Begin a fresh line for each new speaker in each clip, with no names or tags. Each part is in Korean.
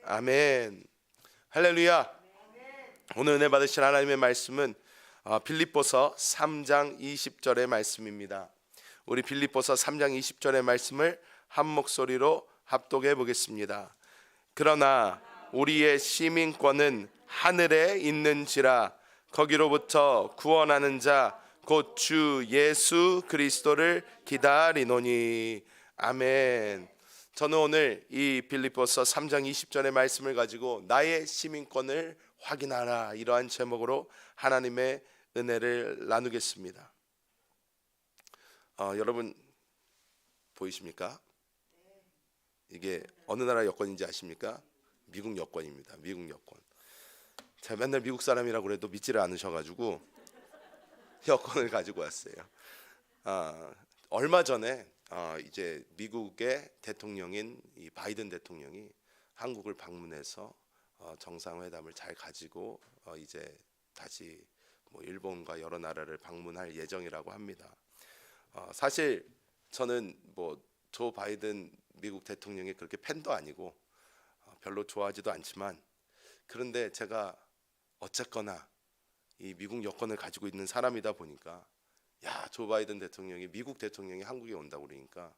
아멘. 할렐루야. 오늘 은혜 받으신 하나님의 말씀은 빌립보서 3장 20절의 말씀입니다. 우리 빌립보서 3장 20절의 말씀을 한 목소리로 합독해 보겠습니다. 그러나 우리의 시민권은 하늘에 있는지라 거기로부터 구원하는 자 곧 주 예수 그리스도를 기다리노니. 아멘. 저는 오늘 이 빌립보서 3장 20절의 말씀을 가지고 나의 시민권을 확인하라, 이러한 제목으로 하나님의 은혜를 나누겠습니다. 여러분 보이십니까? 이게 어느 나라 여권인지 아십니까? 미국 여권입니다. 미국 여권. 제가 맨날 미국 사람이라고 그래도 믿지를 않으셔가지고 여권을 가지고 왔어요. 얼마 전에 이제 미국의 대통령인 이 바이든 대통령이 한국을 방문해서 정상회담을 잘 가지고 이제 다시 일본과 여러 나라를 방문할 예정이라고 합니다. 사실 저는 조 바이든 미국 대통령이 그렇게 팬도 아니고 별로 좋아하지도 않지만, 그런데 제가 어쨌거나 이 미국 여권을 가지고 있는 사람이다 보니까 조 바이든 대통령이, 미국 대통령이 한국에 온다고 그러니까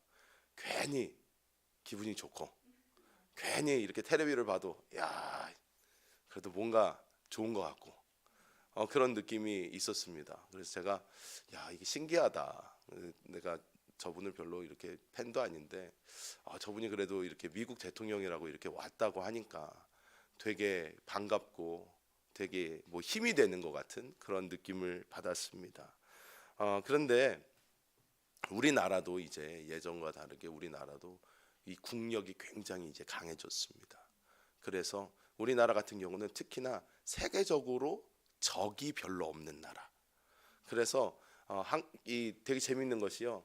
괜히 기분이 좋고, 괜히 이렇게 텔레비를 봐도 그래도 뭔가 좋은 것 같고 그런 느낌이 있었습니다. 그래서 제가 이게 신기하다. 내가 저분을 별로 이렇게 팬도 아닌데 저분이 그래도 이렇게 미국 대통령이라고 이렇게 왔다고 하니까 되게 반갑고 되게 힘이 되는 것 같은 그런 느낌을 받았습니다. 그런데 우리나라도 이제 예전과 다르게 우리나라도 이 국력이 굉장히 이제 강해졌습니다. 그래서 우리나라 같은 경우는 특히나 세계적으로 적이 별로 없는 나라. 그래서 되게 재밌는 것이요.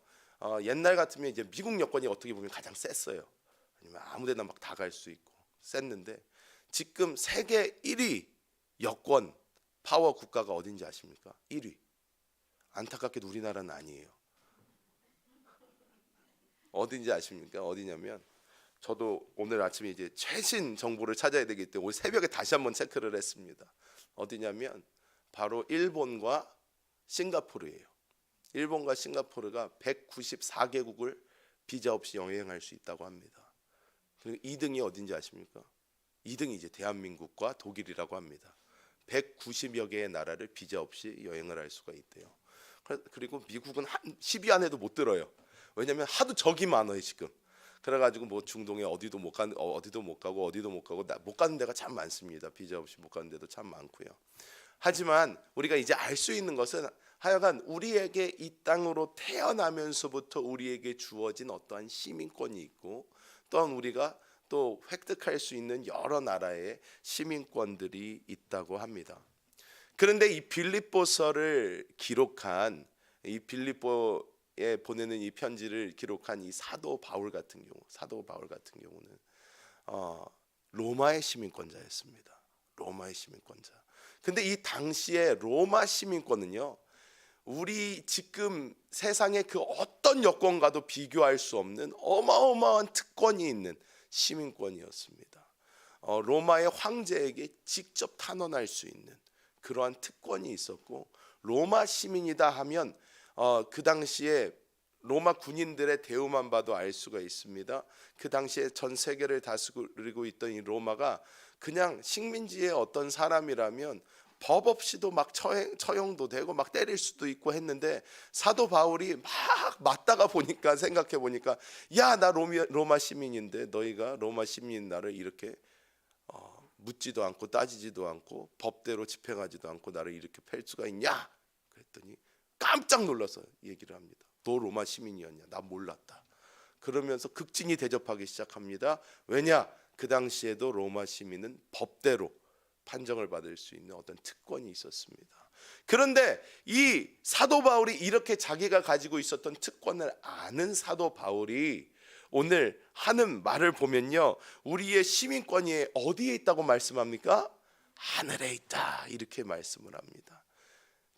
옛날 같으면 이제 미국 여권이 어떻게 보면 가장 셌어요. 아니면 아무데나 막 다 갈 수 있고 셌는데, 지금 세계 1위 여권 파워 국가가 어딘지 아십니까? 1위. 안타깝게도 우리나라는 아니에요. 어딘지 아십니까? 어디냐면, 저도 오늘 아침에 이제 최신 정보를 찾아야 되기 때문에 오늘 새벽에 다시 한번 체크를 했습니다. 어디냐면 바로 일본과 싱가포르예요. 일본과 싱가포르가 194개국을 비자 없이 여행할 수 있다고 합니다. 그리고 2등이 어딘지 아십니까? 2등이 이제 대한민국과 독일이라고 합니다. 190여 개의 나라를 비자 없이 여행을 할 수가 있대요. 그리고 미국은 한 10위 안에도 못 들어요. 왜냐하면 하도 적이 많아요 지금. 그래가지고 중동에 어디도 못 가고 못 가는 데가 참 많습니다. 비자 없이 못 가는 데도 참 많고요. 하지만 우리가 이제 알 수 있는 것은 하여간 우리에게 이 땅으로 태어나면서부터 우리에게 주어진 어떠한 시민권이 있고, 또한 우리가 또 획득할 수 있는 여러 나라의 시민권들이 있다고 합니다. 그런데 이 빌립보서를 기록한, 이 빌립보에 보내는 이 편지를 기록한 이 사도 바울 같은 경우는 로마의 시민권자였습니다. 로마의 시민권자. 근데 이 당시에 로마 시민권은요, 우리 지금 세상의 그 어떤 여권과도 비교할 수 없는 어마어마한 특권이 있는 시민권이었습니다. 로마의 황제에게 직접 탄원할 수 있는 그러한 특권이 있었고, 로마 시민이다 하면 그 당시에 로마 군인들의 대우만 봐도 알 수가 있습니다. 그 당시에 전 세계를 다스리고 있던 이 로마가 그냥 식민지의 어떤 사람이라면 법 없이도 막 처형도 되고 막 때릴 수도 있고 했는데, 사도 바울이 막 맞다가 보니까, 생각해 보니까 나 로마 시민인데 너희가 로마 시민인 나를 이렇게 묻지도 않고 따지지도 않고 법대로 집행하지도 않고 나를 이렇게 팰 수가 있냐? 그랬더니 깜짝 놀라서 얘기를 합니다. 너 로마 시민이었냐? 나 몰랐다. 그러면서 극진히 대접하기 시작합니다. 왜냐? 그 당시에도 로마 시민은 법대로 판정을 받을 수 있는 어떤 특권이 있었습니다. 그런데 이 사도 바울이 이렇게 자기가 가지고 있었던 특권을 아는 사도 바울이 오늘 하는 말을 보면요, 우리의 시민권이 어디에 있다고 말씀합니까? 하늘에 있다, 이렇게 말씀을 합니다.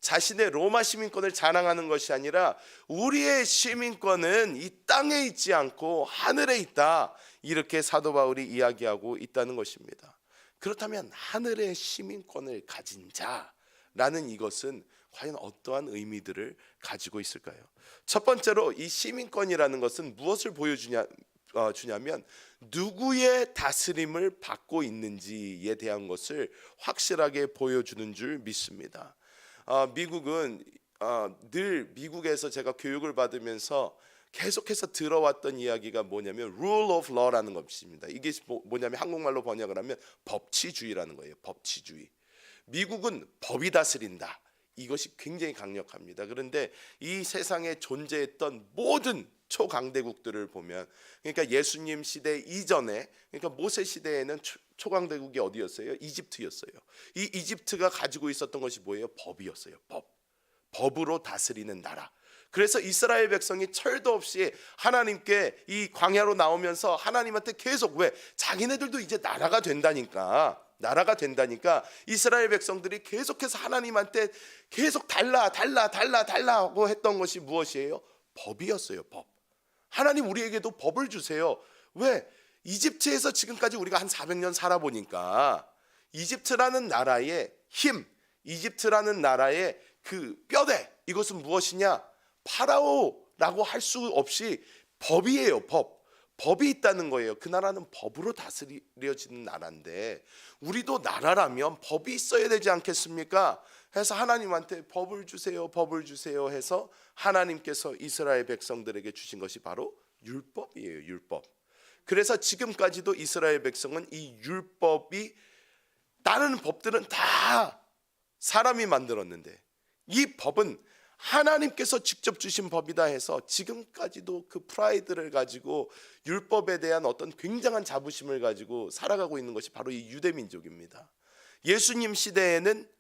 자신의 로마 시민권을 자랑하는 것이 아니라 우리의 시민권은 이 땅에 있지 않고 하늘에 있다, 이렇게 사도 바울이 이야기하고 있다는 것입니다. 그렇다면 하늘의 시민권을 가진 자라는 이것은 과연 어떠한 의미들을 가지고 있을까요? 첫 번째로 이 시민권이라는 것은 무엇을 주냐면 누구의 다스림을 받고 있는지에 대한 것을 확실하게 보여주는 줄 믿습니다. 미국은 늘 미국에서 제가 교육을 받으면서 계속해서 들어왔던 이야기가 뭐냐면 rule of law라는 것입니다. 이게 뭐냐면 한국말로 번역을 하면 법치주의라는 거예요. 법치주의. 미국은 법이 다스린다. 이것이 굉장히 강력합니다. 그런데 이 세상에 존재했던 모든 초강대국들을 보면, 그러니까 예수님 시대 이전에, 그러니까 모세 시대에는 초강대국이 어디였어요? 이집트였어요. 이 이집트가 가지고 있었던 것이 뭐예요? 법이었어요. 법으로 다스리는 나라. 그래서 이스라엘 백성이 철도 없이 하나님께 이 광야로 나오면서 하나님한테 계속, 왜? 자기네들도 이제 나라가 된다니까 이스라엘 백성들이 계속해서 하나님한테 계속 달라고 했던 것이 무엇이에요? 법이었어요. 법. 하나님 우리에게도 법을 주세요. 왜? 이집트에서 지금까지 우리가 한 400년 살아보니까 이집트라는 나라의 힘, 이집트라는 나라의 그 뼈대, 이것은 무엇이냐? 파라오라고 할 수 없이 법이에요. 법이 있다는 거예요. 그 나라는 법으로 다스려지는 나라인데 우리도 나라라면 법이 있어야 되지 않겠습니까? 해서 하나님한테 법을 주세요 해서 하나님께서 이스라엘 백성들에게 주신 것이 바로 율법이에요. 율법. 그래서 지금까지도 이스라엘 백성은 이 율법이, 다른 법들은 다 사람이 만들었는데 이 법은 하나님께서 직접 주신 법이다 해서 지금까지도 그 프라이드를 가지고 율법에 대한 어떤 굉장한 자부심을 가지고 살아가고 있는 것이 바로 이 유대민족입니다. 예수님 시대에는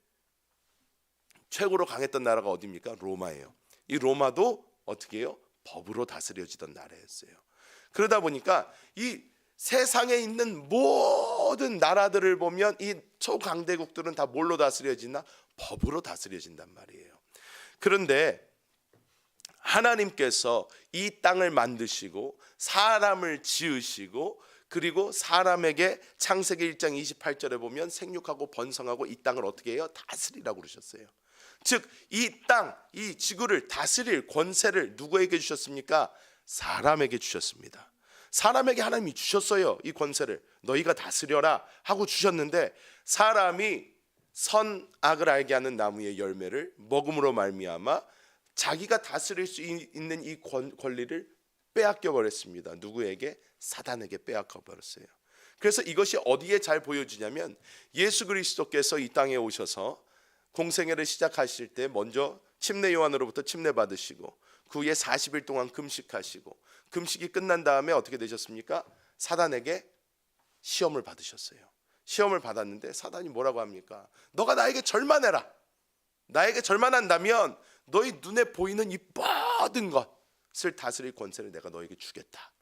최고로 강했던 나라가 어디입니까? 로마예요. 이 로마도 어떻게 해요? 법으로 다스려지던 나라였어요. 그러다 보니까 이 세상에 있는 모든 나라들을 보면 이 초강대국들은 다 뭘로 다스려지나? 법으로 다스려진단 말이에요. 그런데 하나님께서 이 땅을 만드시고 사람을 지으시고, 그리고 사람에게 창세기 1장 28절에 보면 생육하고 번성하고 이 땅을 어떻게 해요? 다스리라고 그러셨어요. 즉 이 땅, 이 지구를 다스릴 권세를 누구에게 주셨습니까? 사람에게 주셨습니다. 사람에게 하나님이 주셨어요. 이 권세를 너희가 다스려라 하고 주셨는데, 사람이 선악을 알게 하는 나무의 열매를 먹음으로 말미암아 자기가 다스릴 수 있는 이 권리를 빼앗겨 버렸습니다. 누구에게? 사단에게 빼앗겨 버렸어요. 그래서 이것이 어디에 잘 보여지냐면 예수 그리스도께서 이 땅에 오셔서 공생애를 시작하실 때 먼저 침례 요한으로부터 침례 받으시고 그 후에 40일 동안 금식하시고, 금식이 끝난 다음에 어떻게 되셨습니까? 사단에게 시험을 받으셨어요. 시험을 받았는데 사단이 뭐라고 합니까? 너가 나에게 절만해라. 나에게 절만한다면 너희 눈에 보이는 이 모든 것을 다스릴 권세를 내가 너에게 주겠다.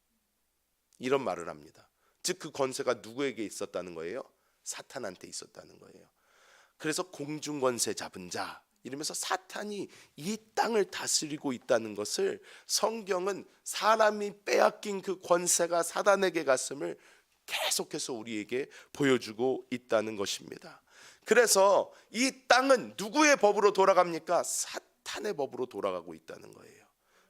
이런 말을 합니다. 즉 그 권세가 누구에게 있었다는 거예요? 사탄한테 있었다는 거예요. 그래서 공중권세 잡은 자 이러면서 사탄이 이 땅을 다스리고 있다는 것을 성경은 사람이 빼앗긴 그 권세가 사단에게 갔음을 계속해서 우리에게 보여주고 있다는 것입니다. 그래서 이 땅은 누구의 법으로 돌아갑니까? 사탄의 법으로 돌아가고 있다는 거예요.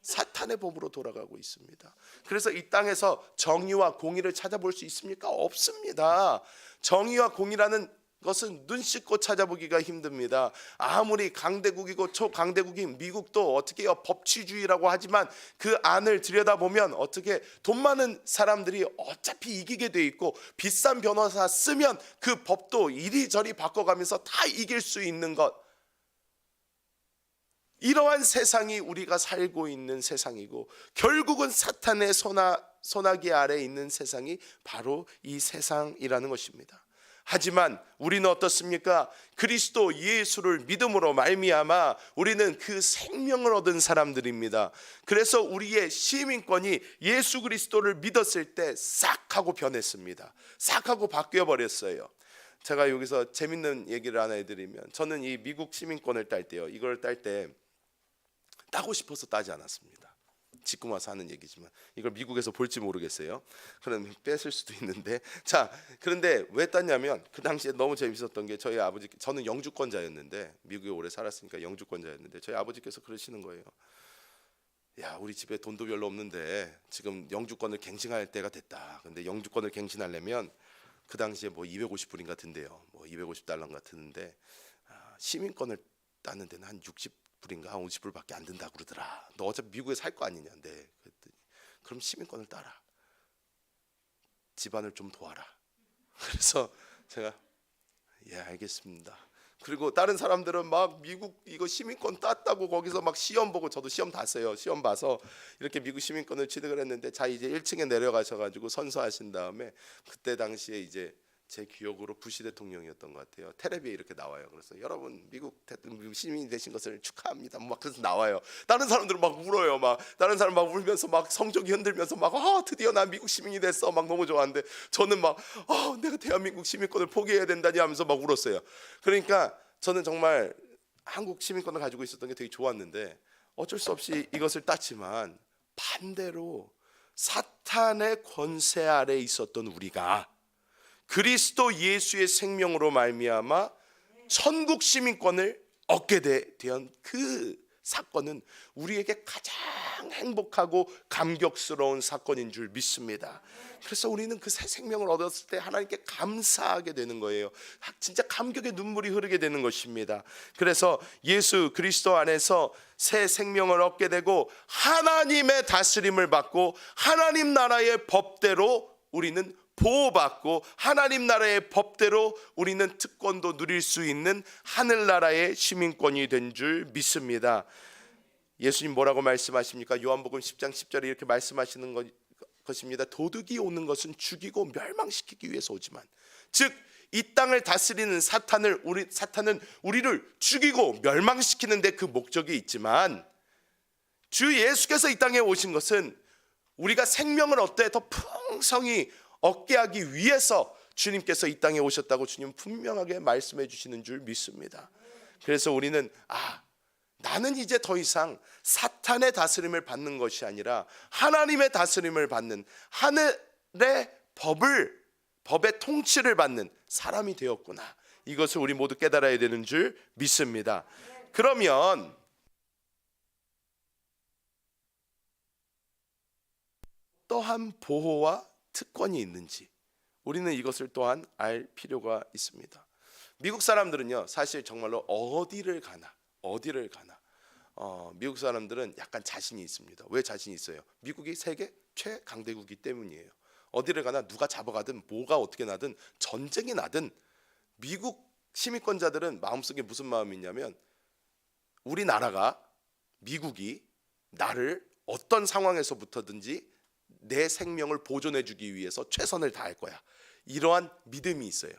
사탄의 법으로 돌아가고 있습니다. 그래서 이 땅에서 정의와 공의를 찾아볼 수 있습니까? 없습니다. 정의와 공의라는 것은 눈 씻고 찾아보기가 힘듭니다. 아무리 강대국이고 초강대국인 미국도 어떻게 해요? 법치주의라고 하지만 그 안을 들여다보면 어떻게 돈 많은 사람들이 어차피 이기게 돼 있고, 비싼 변호사 쓰면 그 법도 이리저리 바꿔가면서 다 이길 수 있는 것, 이러한 세상이 우리가 살고 있는 세상이고, 결국은 사탄의 소나기 아래 있는 세상이 바로 이 세상이라는 것입니다. 하지만 우리는 어떻습니까? 그리스도 예수를 믿음으로 말미암아 우리는 그 생명을 얻은 사람들입니다. 그래서 우리의 시민권이 예수 그리스도를 믿었을 때 싹 하고 변했습니다. 싹 하고 바뀌어 버렸어요. 제가 여기서 재밌는 얘기를 하나 해드리면, 저는 이 미국 시민권을 딸 때요, 이걸 딸 때 따고 싶어서 따지 않았습니다. 지금 와서 하는 얘기지만 이걸 미국에서 볼지 모르겠어요. 그럼 뺐을 수도 있는데, 자, 그런데 왜 땄냐면 그 당시에 너무 재밌었던 게, 저희 아버지, 저는 영주권자였는데, 미국에 오래 살았으니까 영주권자였는데, 저희 아버지께서 그러시는 거예요. 야, 우리 집에 돈도 별로 없는데 지금 영주권을 갱신할 때가 됐다. 근데 영주권을 갱신하려면 그 당시에 뭐 250불인가 든대요. 뭐 250달러인가 드는데, 시민권을 따는 데는 한 60불인가 한 50불밖에 안 든다 그러더라. 너 어차피 미국에 살 거 아니냐. 네. 그랬더니 그럼 시민권을 따라. 집안을 좀 도와라. 그래서 제가 예, 알겠습니다. 그리고 다른 사람들은 막 미국 이거 시민권 땄다고 거기서 막 시험 보고, 저도 시험 봤어요. 시험 봐서 이렇게 미국 시민권을 취득을 했는데, 자 이제 1층에 내려가셔가지고 선서하신 다음에, 그때 당시에 이제 제 기억으로 부시 대통령이었던 것 같아요. 텔레비에 이렇게 나와요. 그래서 여러분 미국 시민이 되신 것을 축하합니다. 막 그래서 나와요. 다른 사람들은 막 울어요. 막 다른 사람 막 울면서 막 성적이 흔들면서 막 드디어 나 미국 시민이 됐어. 막 너무 좋아하는데, 저는 막 내가 대한민국 시민권을 포기해야 된다니 하면서 막 울었어요. 그러니까 저는 정말 한국 시민권을 가지고 있었던 게 되게 좋았는데, 어쩔 수 없이 이것을 땄지만, 반대로 사탄의 권세 아래 있었던 우리가 그리스도 예수의 생명으로 말미암아 천국 시민권을 얻게 된 그 사건은 우리에게 가장 행복하고 감격스러운 사건인 줄 믿습니다. 그래서 우리는 그 새 생명을 얻었을 때 하나님께 감사하게 되는 거예요. 진짜 감격의 눈물이 흐르게 되는 것입니다. 그래서 예수 그리스도 안에서 새 생명을 얻게 되고, 하나님의 다스림을 받고, 하나님 나라의 법대로 우리는 보호받고, 하나님 나라의 법대로 우리는 특권도 누릴 수 있는 하늘나라의 시민권이 된 줄 믿습니다. 예수님 뭐라고 말씀하십니까? 요한복음 10장 10절에 이렇게 말씀하시는 것입니다. 도둑이 오는 것은 죽이고 멸망시키기 위해서 오지만, 즉 이 땅을 다스리는 사탄은 우리를 죽이고 멸망시키는 데 그 목적이 있지만, 주 예수께서 이 땅에 오신 것은 우리가 생명을 얻되 더 풍성히 얻게 하기 위해서 주님께서 이 땅에 오셨다고 주님 분명하게 말씀해 주시는 줄 믿습니다. 그래서 우리는 나는 이제 더 이상 사탄의 다스림을 받는 것이 아니라 하나님의 다스림을 받는, 하늘의 법의 통치를 받는 사람이 되었구나. 이것을 우리 모두 깨달아야 되는 줄 믿습니다. 그러면 어떠한 보호와 특권이 있는지 우리는 이것을 또한 알 필요가 있습니다. 미국 사람들은요, 사실 정말로 어디를 가나 미국 사람들은 약간 자신이 있습니다. 왜 자신이 있어요? 미국이 세계 최강대국이기 때문이에요. 어디를 가나 누가 잡아가든 뭐가 어떻게 나든 전쟁이 나든, 미국 시민권자들은 마음속에 무슨 마음이 있냐면, 우리나라가, 미국이 나를 어떤 상황에서부터든지 내 생명을 보존해 주기 위해서 최선을 다할 거야. 이러한 믿음이 있어요.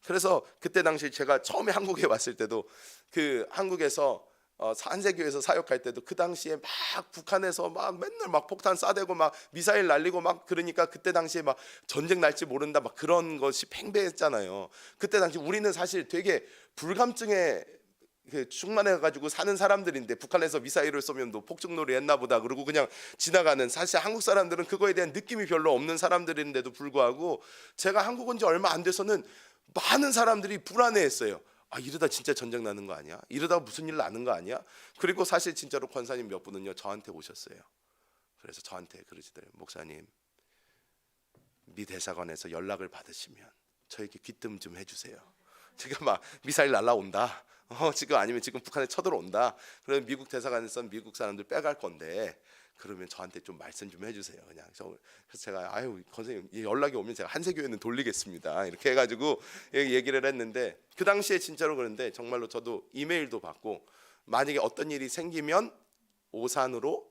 그래서 그때 당시 제가 처음에 한국에 왔을 때도, 그 한국에서 한세교에서 사역할 때도 그 당시에 막 북한에서 막 맨날 막 폭탄 쏴대고 막 미사일 날리고 막 그러니까, 그때 당시에 막 전쟁 날지 모른다 막 그런 것이 팽배했잖아요. 그때 당시 우리는 사실 되게 불감증에 충만해가지고 사는 사람들인데, 북한에서 미사일을 쏘면 너 폭죽놀이 했나 보다 그러고 그냥 지나가는, 사실 한국 사람들은 그거에 대한 느낌이 별로 없는 사람들인데도 불구하고, 제가 한국 온 지 얼마 안 돼서는 많은 사람들이 불안해했어요. 이러다 진짜 전쟁 나는 거 아니야? 이러다 무슨 일 나는 거 아니야? 그리고 사실 진짜로 권사님 몇 분은요 저한테 오셨어요. 그래서 저한테 그러시더래요. 목사님, 미 대사관에서 연락을 받으시면 저에게 귀뜸 좀 해주세요. 지금 막 미사일 날라온다, 지금 아니면 지금 북한에 쳐들어온다, 그러면 미국 대사관에서 미국 사람들 빼갈 건데, 그러면 저한테 좀 말씀 좀 해주세요. 그냥 그래서 제가 선생님 연락이 오면 제가 한세교회는 돌리겠습니다 이렇게 해가지고 얘기를 했는데, 그 당시에 진짜로 그런데 정말로 저도 이메일도 받고, 만약에 어떤 일이 생기면 오산으로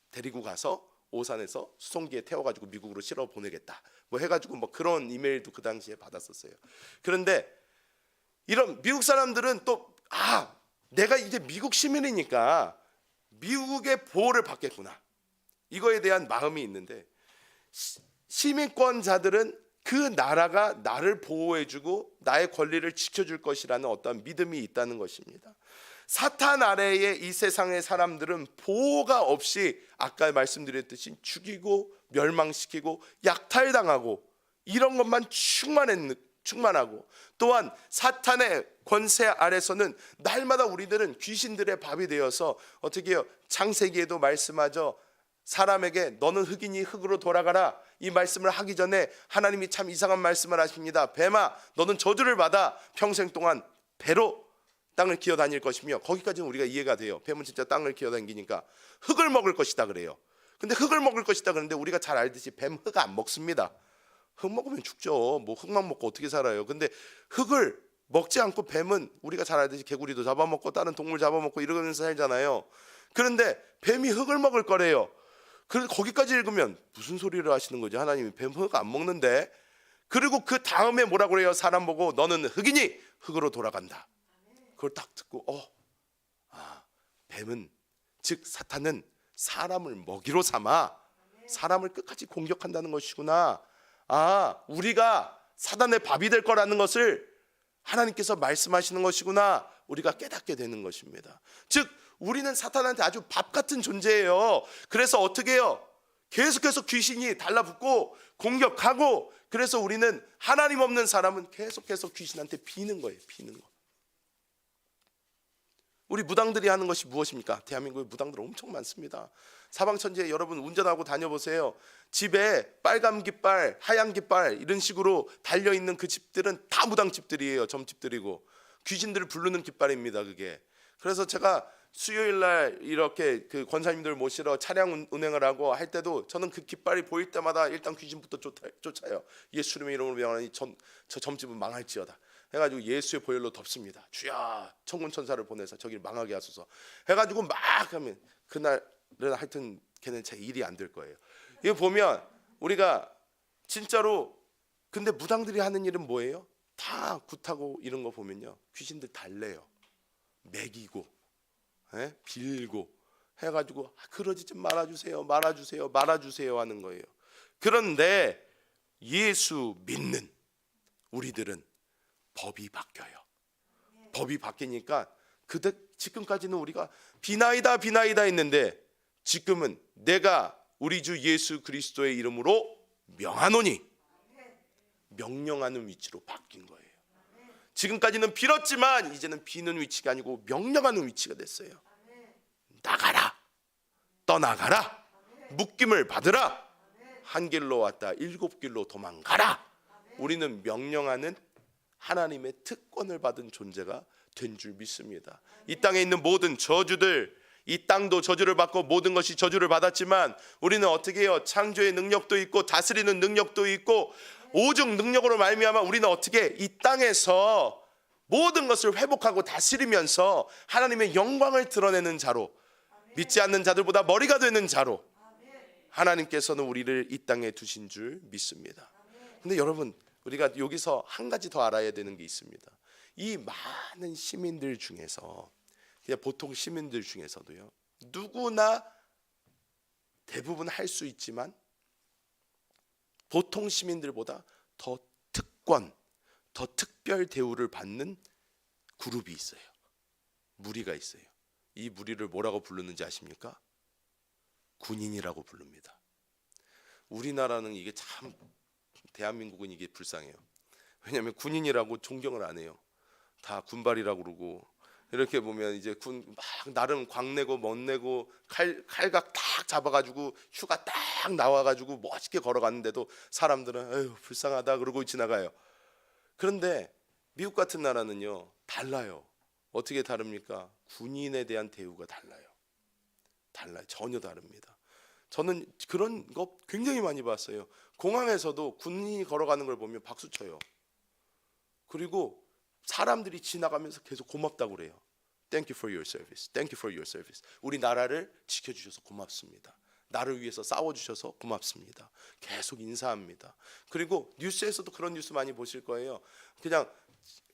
데리고 가서 오산에서 수송기에 태워가지고 미국으로 실어 보내겠다 뭐 해가지고 뭐 그런 이메일도 그 당시에 받았었어요. 그런데 이런 미국 사람들은 또 내가 이제 미국 시민이니까 미국의 보호를 받겠구나, 이거에 대한 마음이 있는데, 시민권자들은 그 나라가 나를 보호해주고 나의 권리를 지켜줄 것이라는 어떤 믿음이 있다는 것입니다. 사탄 아래에 이 세상의 사람들은 보호가 없이 아까 말씀드렸듯이 죽이고 멸망시키고 약탈당하고 이런 것만 충만하고, 또한 사탄의 권세 아래서는 날마다 우리들은 귀신들의 밥이 되어서 어떻게 해요? 창세기에도 말씀하죠. 사람에게 너는 흙이니 흙으로 돌아가라, 이 말씀을 하기 전에 하나님이 참 이상한 말씀을 하십니다. 뱀아, 너는 저주를 받아 평생 동안 배로 땅을 기어 다닐 것이며, 거기까지는 우리가 이해가 돼요. 뱀은 진짜 땅을 기어 다니니까 흙을 먹을 것이다 그래요. 근데 흙을 먹을 것이다 그러는데 우리가 잘 알듯이 뱀 흙 안 먹습니다. 흙 먹으면 죽죠. 뭐 흙만 먹고 어떻게 살아요. 근데 흙을 먹지 않고 뱀은 우리가 잘 알듯이 개구리도 잡아먹고 다른 동물 잡아먹고 이러면서 살잖아요. 그런데 뱀이 흙을 먹을 거래요. 그래서 거기까지 읽으면 무슨 소리를 하시는 거지? 하나님이 뱀 흙 안 먹는데. 그리고 그 다음에 뭐라고 그래요? 사람 보고 너는 흙이니 흙으로 돌아간다. 그걸 딱 듣고 뱀은, 즉 사탄은 사람을 먹이로 삼아 사람을 끝까지 공격한다는 것이구나. 우리가 사단의 밥이 될 거라는 것을 하나님께서 말씀하시는 것이구나, 우리가 깨닫게 되는 것입니다. 즉 우리는 사탄한테 아주 밥 같은 존재예요. 그래서 어떻게 해요? 계속해서 귀신이 달라붙고 공격하고, 그래서 우리는 하나님 없는 사람은 계속해서 귀신한테 비는 거예요. 비는 거. 우리 무당들이 하는 것이 무엇입니까? 대한민국에 무당들 엄청 많습니다. 사방천지에 여러분 운전하고 다녀보세요. 집에 빨간 깃발, 하얀 깃발 이런 식으로 달려있는 그 집들은 다 무당집들이에요. 점집들이고 귀신들을 부르는 깃발입니다, 그게. 그래서 제가 수요일날 이렇게 그 권사님들 모시러 차량 운행을 하고 할 때도 저는 그 깃발이 보일 때마다 일단 귀신부터 쫓아요. 예수님의 이름으로 명하니 저 점집은 망할지어다 해가지고 예수의 보혈로 덮습니다. 주야, 천군 천사를 보내서 저기를 망하게 하소서 해가지고 막 하면 그날은 하여튼 걔는 제 일이 안 될 거예요. 이거 보면 우리가 진짜로, 근데 무당들이 하는 일은 뭐예요? 다 굿하고 이런 거 보면요, 귀신들 달래요. 먹이고 빌고 해가지고 그러지 좀 말아주세요 하는 거예요. 그런데 예수 믿는 우리들은 법이 바뀌어요. 법이 바뀌니까 지금까지는 우리가 비나이다 했는데 지금은 내가 우리 주 예수 그리스도의 이름으로 명하노니, 명령하는 위치로 바뀐 거예요. 지금까지는 빌었지만 이제는 비는 위치가 아니고 명령하는 위치가 됐어요. 나가라, 떠나가라, 묶임을 받으라, 한 길로 왔다 7길로 도망가라. 우리는 명령하는 하나님의 특권을 받은 존재가 된 줄 믿습니다. 이 땅에 있는 모든 저주들, 이 땅도 저주를 받고 모든 것이 저주를 받았지만 우리는 어떻게 해요? 창조의 능력도 있고 다스리는 능력도 있고 오직 능력으로 말미암아 우리는 어떻게 이 땅에서 모든 것을 회복하고 다스리면서 하나님의 영광을 드러내는 자로, 믿지 않는 자들보다 머리가 되는 자로 하나님께서는 우리를 이 땅에 두신 줄 믿습니다. 근데 여러분, 우리가 여기서 한 가지 더 알아야 되는 게 있습니다. 이 많은 시민들 중에서, 그냥 보통 시민들 중에서도요, 누구나 대부분 할 수 있지만 보통 시민들보다 더 특권, 더 특별 대우를 받는 그룹이 있어요. 무리가 있어요. 이 무리를 뭐라고 부르는지 아십니까? 군인이라고 부릅니다. 우리나라는 이게 참, 대한민국은 이게 불쌍해요. 왜냐하면 군인이라고 존경을 안 해요. 다 군발이라고 그러고, 이렇게 보면 이제 군 막 나름 광내고 멋내고 칼각 딱 잡아가지고 휴가 딱 나와가지고 멋있게 걸어갔는데도 사람들은 에휴 불쌍하다 그러고 지나가요. 그런데 미국 같은 나라는요 달라요. 어떻게 다릅니까? 군인에 대한 대우가 달라요. 전혀 다릅니다. 저는 그런 거 굉장히 많이 봤어요. 공항에서도 군인이 걸어가는 걸 보면 박수 쳐요. 그리고 사람들이 지나가면서 계속 고맙다고 그래요. Thank you for your service. Thank you for your service. 우리 나라를 지켜주셔서 고맙습니다. 나를 위해서 싸워주셔서 고맙습니다. 계속 인사합니다. 그리고 뉴스에서도 그런 뉴스 많이 보실 거예요. 그냥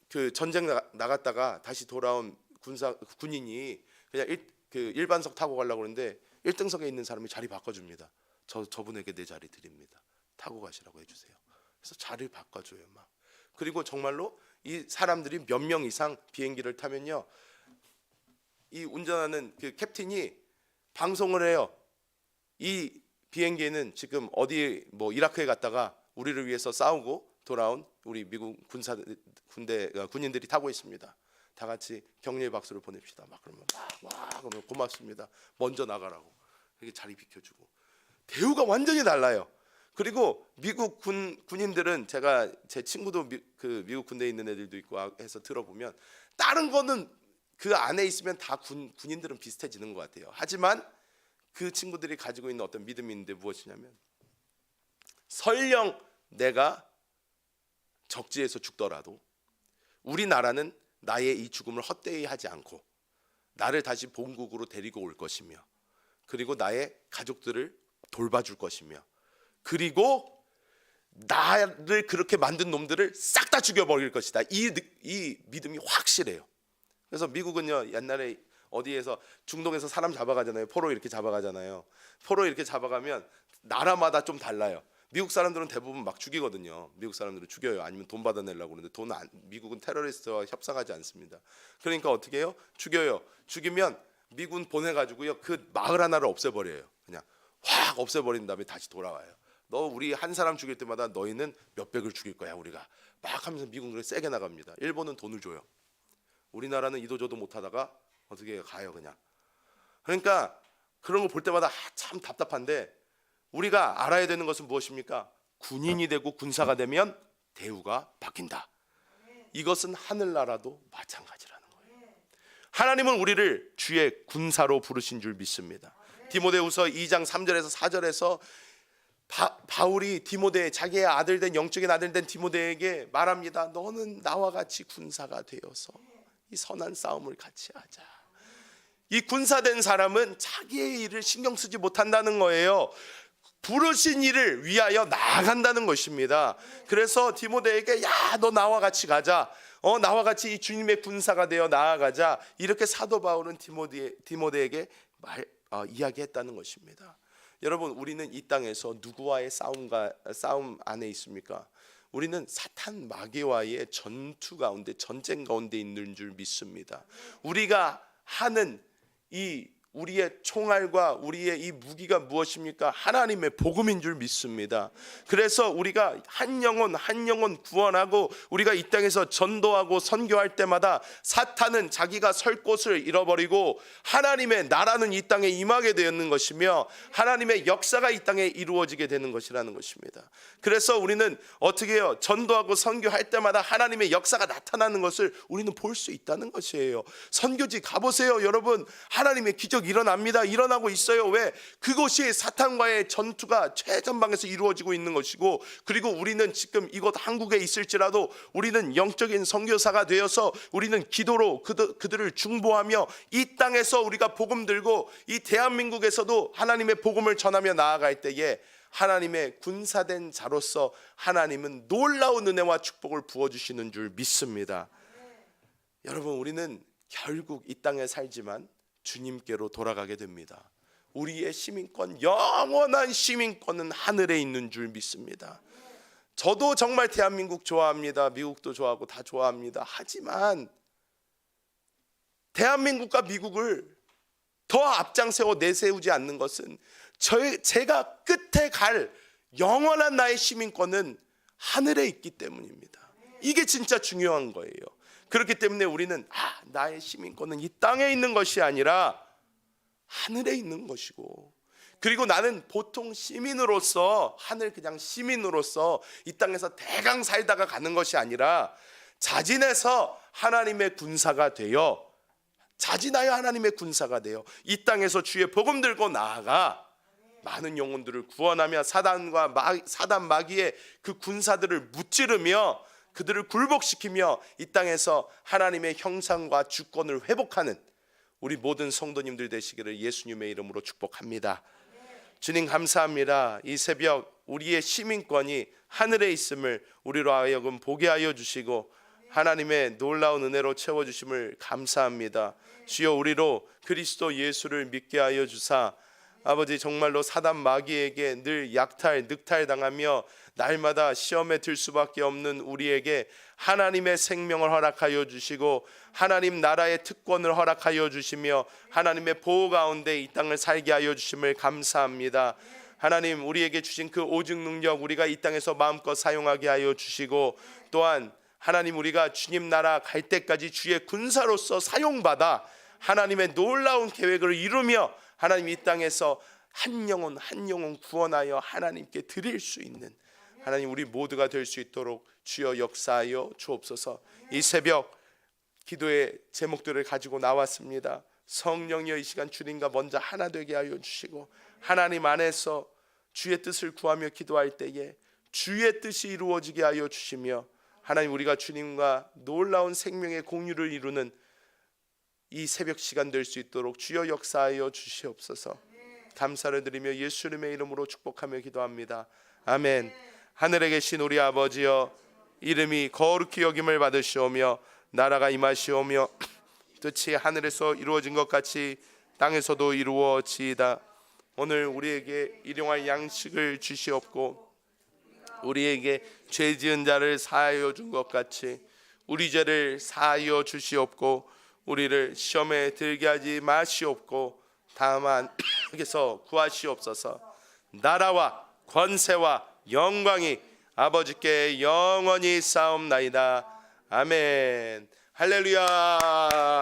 그 전쟁 나갔다가 다시 돌아온 군인이 그냥 일반석 타고 가려고 그러는데 1등석에 있는 사람이 자리 바꿔줍니다. 저분에게 내 자리 드립니다. 타고 가시라고 해주세요. 그래서 자리를 바꿔줘요 막. 그리고 정말로 이 사람들이 몇 명 이상 비행기를 타면요, 이 운전하는 그 캡틴이 방송을 해요. 이 비행기에는 지금 어디 뭐 이라크에 갔다가 우리를 위해서 싸우고 돌아온 우리 미국 군인들이 타고 있습니다. 다 같이 격려의 박수를 보냅시다. 막 그러면 와 그러면 고맙습니다. 먼저 나가라고 이렇게 자리 비켜주고, 대우가 완전히 달라요. 그리고 미국 군인들은 제가 제 친구도 미국 군대에 있는 애들도 있고 해서 들어보면 다른 거는 그 안에 있으면 다 군인들은 비슷해지는 것 같아요. 하지만 그 친구들이 가지고 있는 어떤 믿음이 있는데 무엇이냐면, 설령 내가 적지에서 죽더라도 우리나라는 나의 이 죽음을 헛되이 하지 않고 나를 다시 본국으로 데리고 올 것이며, 그리고 나의 가족들을 돌봐줄 것이며, 그리고 나를 그렇게 만든 놈들을 싹 다 죽여버릴 것이다. 이 믿음이 확실해요. 그래서 미국은요, 옛날에 어디에서 중동에서 사람 잡아가잖아요. 포로 이렇게 잡아가잖아요. 포로 이렇게 잡아가면 나라마다 좀 달라요. 미국 사람들은 대부분 막 죽이거든요. 미국 사람들은 죽여요. 아니면 돈 받아내려고 그러는데 미국은 테러리스트와 협상하지 않습니다. 그러니까 어떻게 해요? 죽여요. 죽이면 미군 보내가지고요, 그 마을 하나를 없애버려요. 그냥 확 없애버린 다음에 다시 돌아와요. 너 우리 한 사람 죽일 때마다 너희는 몇백을 죽일 거야 우리가, 막 하면서 미군들이 세게 나갑니다. 일본은 돈을 줘요. 우리나라는 이도저도 못하다가 어떻게 가요 그냥. 그러니까 그런 거 볼 때마다 참 답답한데, 우리가 알아야 되는 것은 무엇입니까? 군인이 되고 군사가 되면 대우가 바뀐다. 이것은 하늘나라도 마찬가지라는 거예요. 하나님은 우리를 주의 군사로 부르신 줄 믿습니다. 디모데후서 2장 3절에서 4절에서 바울이 자기의 아들 된 영적인 아들 된 디모데에게 말합니다. 너는 나와 같이 군사가 되어서 이 선한 싸움을 같이 하자. 이 군사된 사람은 자기의 일을 신경 쓰지 못한다는 거예요. 부르신 일을 위하여 나아간다는 것입니다. 그래서 디모데에게 야, 너 나와 같이 가자. 나와 같이 이 주님의 군사가 되어 나아가자. 이렇게 사도 바울은 디모데에게 이야기했다는 것입니다. 여러분, 우리는 이 땅에서 누구와의 싸움 안에 있습니까? 우리는 사탄 마귀와의 전투 가운데, 전쟁 가운데 있는 줄 믿습니다. 우리가 하는 우리의 총알과 우리의 이 무기가 무엇입니까? 하나님의 복음인 줄 믿습니다. 그래서 우리가 한 영혼 구원하고 우리가 이 땅에서 전도하고 선교할 때마다 사탄은 자기가 설 곳을 잃어버리고 하나님의 나라는 이 땅에 임하게 되었는 것이며, 하나님의 역사가 이 땅에 이루어지게 되는 것이라는 것입니다. 그래서 우리는 어떻게 해요? 전도하고 선교할 때마다 하나님의 역사가 나타나는 것을 우리는 볼 수 있다는 것이에요. 선교지 가보세요 여러분. 하나님의 기적 일어나고 있어요. 왜? 그것이 사탄과의 전투가 최전방에서 이루어지고 있는 것이고, 그리고 우리는 지금 이곳 한국에 있을지라도 우리는 영적인 선교사가 되어서 우리는 기도로 그들을 중보하며 이 땅에서 우리가 복음 들고 이 대한민국에서도 하나님의 복음을 전하며 나아갈 때에 하나님의 군사된 자로서 하나님은 놀라운 은혜와 축복을 부어주시는 줄 믿습니다. 여러분, 우리는 결국 이 땅에 살지만 주님께로 돌아가게 됩니다. 우리의 시민권, 영원한 시민권은 하늘에 있는 줄 믿습니다. 저도 정말 대한민국 좋아합니다. 미국도 좋아하고 다 좋아합니다. 하지만 대한민국과 미국을 더 앞장세워 내세우지 않는 것은 제가 끝에 갈 영원한 나의 시민권은 하늘에 있기 때문입니다. 이게 진짜 중요한 거예요. 그렇기 때문에 우리는 나의 시민권은 이 땅에 있는 것이 아니라 하늘에 있는 것이고, 그리고 나는 보통 시민으로서, 하늘 그냥 시민으로서 이 땅에서 대강 살다가 가는 것이 아니라 자진해서 하나님의 군사가 되어, 자진하여 하나님의 군사가 되어 이 땅에서 주의 복음 들고 나아가 많은 영혼들을 구원하며 사단 마귀의 그 군사들을 무찌르며 그들을 굴복시키며 이 땅에서 하나님의 형상과 주권을 회복하는 우리 모든 성도님들 되시기를 예수님의 이름으로 축복합니다. 주님 감사합니다. 이 새벽 우리의 시민권이 하늘에 있음을 우리로 하여금 보게 하여 주시고 하나님의 놀라운 은혜로 채워주심을 감사합니다. 주여, 우리로 그리스도 예수를 믿게 하여 주사 아버지 정말로 사단 마귀에게 늘 늑탈당하며 날마다 시험에 들 수밖에 없는 우리에게 하나님의 생명을 허락하여 주시고 하나님 나라의 특권을 허락하여 주시며 하나님의 보호 가운데 이 땅을 살게 하여 주심을 감사합니다. 하나님 우리에게 주신 그 오직 능력 우리가 이 땅에서 마음껏 사용하게 하여 주시고 또한 하나님 우리가 주님 나라 갈 때까지 주의 군사로서 사용받아 하나님의 놀라운 계획을 이루며 하나님 이 땅에서 한 영혼 구원하여 하나님께 드릴 수 있는 하나님 우리 모두가 될 수 있도록 주여 역사하여 주옵소서. 이 새벽 기도의 제목들을 가지고 나왔습니다. 성령이여 이 시간 주님과 먼저 하나 되게 하여 주시고 하나님 안에서 주의 뜻을 구하며 기도할 때에 주의 뜻이 이루어지게 하여 주시며 하나님 우리가 주님과 놀라운 생명의 공유를 이루는 이 새벽 시간 될 수 있도록 주여 역사하여 주시옵소서. 감사를 드리며 예수님의 이름으로 축복하며 기도합니다. 아멘. 하늘에 계신 우리 아버지여 이름이 거룩히 여김을 받으시오며 나라가 임하시오며 뜻이 하늘에서 이루어진 것 같이 땅에서도 이루어지이다. 오늘 우리에게 일용할 양식을 주시옵고 우리에게 죄 지은 자를 사하여 준 것 같이 우리 죄를 사하여 주시옵고 우리를 시험에 들게 하지 마시옵고 다만 에게서 구하시옵소서. 나라와 권세와 영광이 아버지께 영원히 싸움나이다. 아멘. 할렐루야.